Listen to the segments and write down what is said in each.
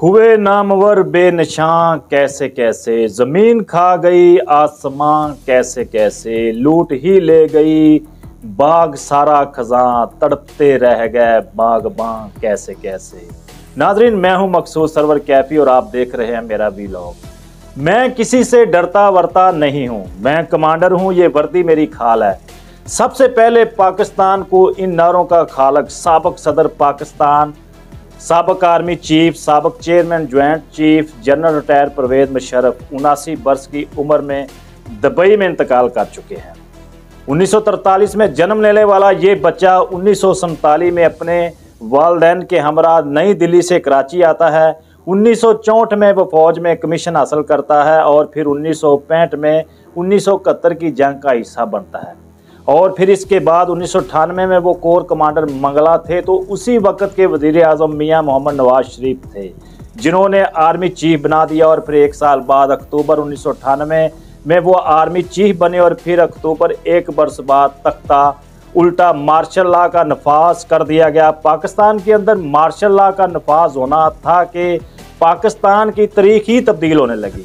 हुए नामवर बेनिशां कैसे कैसे, जमीन खा गई आसमां कैसे कैसे, लूट ही ले गई बाग सारा खजां, तड़पते रह गए बागबां कैसे कैसे। नाजरीन, मैं हूं मकसूद सरवर कैफी और आप देख रहे हैं मेरा वीलॉग। मैं किसी से डरता वरता नहीं हूं, मैं कमांडर हूं, ये वर्दी मेरी खाल है। सबसे पहले पाकिस्तान को इन नारों का खालक साबिक सदर पाकिस्तान, साबिक आर्मी चीफ, साबिक chairman joint chief general retire Pervez Musharraf 79 वर्ष की उम्र में दुबई में इंतकाल कर चुके हैं। 1943 में जन्म लेने वाला ये बच्चा 1947 में अपने वालिदैन के हमरा नई दिल्ली से कराची आता है। 1964 में वो फौज में कमीशन हासिल करता है और फिर 1965 में 1971 की जंग का हिस्सा बनता है और फिर इसके बाद 1998 में वो कोर कमांडर मंगला थे। तो उसी वक्त के वजीर आजम मियाँ मोहम्मद नवाज शरीफ थे जिन्होंने आर्मी चीफ बना दिया और फिर एक साल बाद अक्टूबर 1998 में वो आर्मी चीफ बने और फिर अक्टूबर एक वर्ष बाद तख्ता उल्टा मार्शल लॉ का नफाज कर दिया गया। पाकिस्तान के अंदर मार्शल लॉ का नफाज होना था कि पाकिस्तान की तारीख ही तब्दील होने लगी।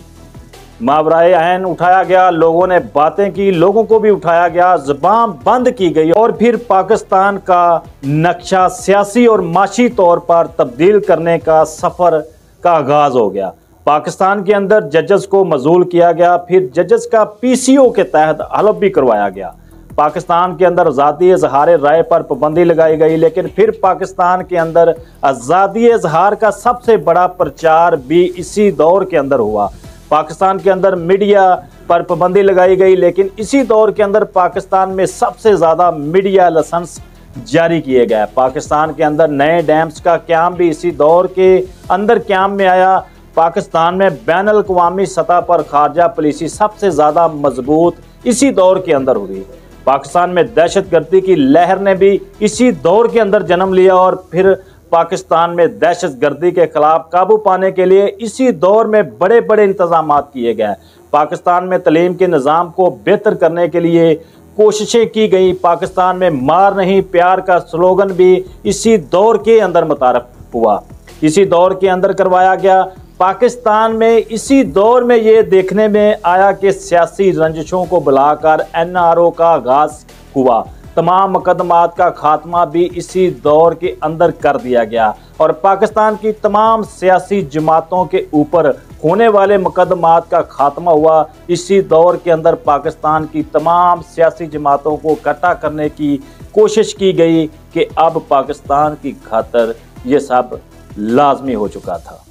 मावराए ऐन उठाया गया, लोगों ने बातें की, लोगों को भी उठाया गया, ज़बान बंद की गई और फिर पाकिस्तान का नक्शा सियासी और माशी तौर पर तब्दील करने का सफ़र का आगाज़ हो गया। पाकिस्तान के अंदर जजेस को मजूल किया गया, फिर जजेस का PCO के तहत हलफ भी करवाया गया। पाकिस्तान के अंदर आज़ादी इजहार राय पर पाबंदी लगाई गई, लेकिन फिर पाकिस्तान के अंदर आज़ादी इजहार का सबसे बड़ा प्रचार भी इसी दौर के अंदर हुआ। पाकिस्तान के अंदर मीडिया पर पाबंदी लगाई गई, लेकिन इसी दौर के अंदर पाकिस्तान में सबसे ज़्यादा मीडिया लाइसेंस जारी किए गए। पाकिस्तान के अंदर नए डैम्स का क़याम भी इसी दौर के अंदर क़याम में आया। पाकिस्तान में बैन अल-अक़वामी सतह पर खारजा पॉलिसी सबसे ज़्यादा मजबूत इसी दौर के अंदर हुई। पाकिस्तान में दहशतगर्दी की लहर ने भी इसी दौर के अंदर जन्म लिया और फिर पाकिस्तान में दहशतगर्दी के खिलाफ काबू पाने के लिए इसी दौर में बड़े बड़े इंतजाम किए गए। पाकिस्तान में तालीम के निज़ाम को बेहतर करने के लिए कोशिशें की गई। पाकिस्तान में मार नहीं प्यार का स्लोगन भी इसी दौर के अंदर मुतारफ हुआ, इसी दौर के अंदर करवाया गया। पाकिस्तान में इसी दौर में ये देखने में आया कि सियासी रंजिशों को बुलाकर NRO का आगाज हुआ। तमाम मुकदमात का खात्मा भी इसी दौर के अंदर कर दिया गया और पाकिस्तान की तमाम सियासी जमातों के ऊपर होने वाले मुकदमात का खात्मा हुआ। इसी दौर के अंदर पाकिस्तान की तमाम सियासी जमातों को इकट्ठा करने की कोशिश की गई कि अब पाकिस्तान की खातर ये सब लाजमी हो चुका था।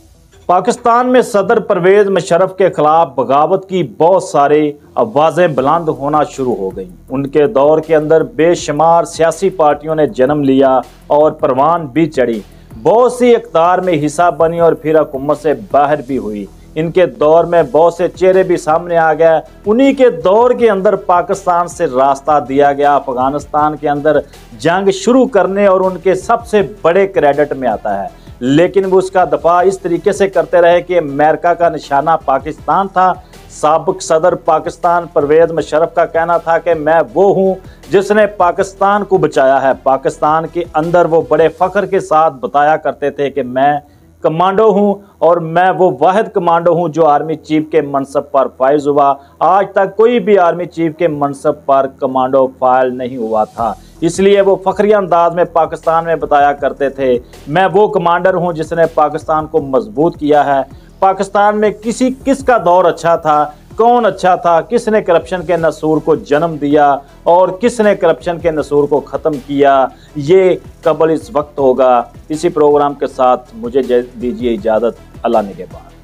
पाकिस्तान में सदर परवेज मुशर्रफ के खिलाफ बगावत की बहुत सारी आवाज़ें बुलंद होना शुरू हो गईं। उनके दौर के अंदर बेशुमार सियासी पार्टियों ने जन्म लिया और परवान भी चढ़ी, बहुत सी इक़्तिदार में हिस्सा बनी और फिर हुकूमत से बाहर भी हुई। इनके दौर में बहुत से चेहरे भी सामने आ गए। उन्हीं के दौर के अंदर पाकिस्तान से रास्ता दिया गया अफगानिस्तान के अंदर जंग शुरू करने और उनके सबसे बड़े क्रेडिट में आता है, लेकिन वो उसका दफा इस तरीके से करते रहे कि अमेरिका का निशाना पाकिस्तान था। साबिक सदर पाकिस्तान परवेज मुशर्रफ का कहना था कि मैं वो हूं जिसने पाकिस्तान को बचाया है। पाकिस्तान के अंदर वो बड़े फख्र के साथ बताया करते थे कि मैं कमांडो हूं और मैं वो वाहिद कमांडो हूं जो आर्मी चीफ के मनसब पर फाइज हुआ। आज तक कोई भी आर्मी चीफ के मनसब पर कमांडो फाइल नहीं हुआ था, इसलिए वो फखरिया अंदाज में पाकिस्तान में बताया करते थे, मैं वो कमांडर हूं जिसने पाकिस्तान को मजबूत किया है। पाकिस्तान में किसका दौर अच्छा था, कौन अच्छा था, किसने करप्शन के नसूर को जन्म दिया और किसने करप्शन के नसूर को ख़त्म किया, ये कबल इस वक्त होगा। इसी प्रोग्राम के साथ मुझे दीजिए इजाज़त। अल्लाह निगहबान।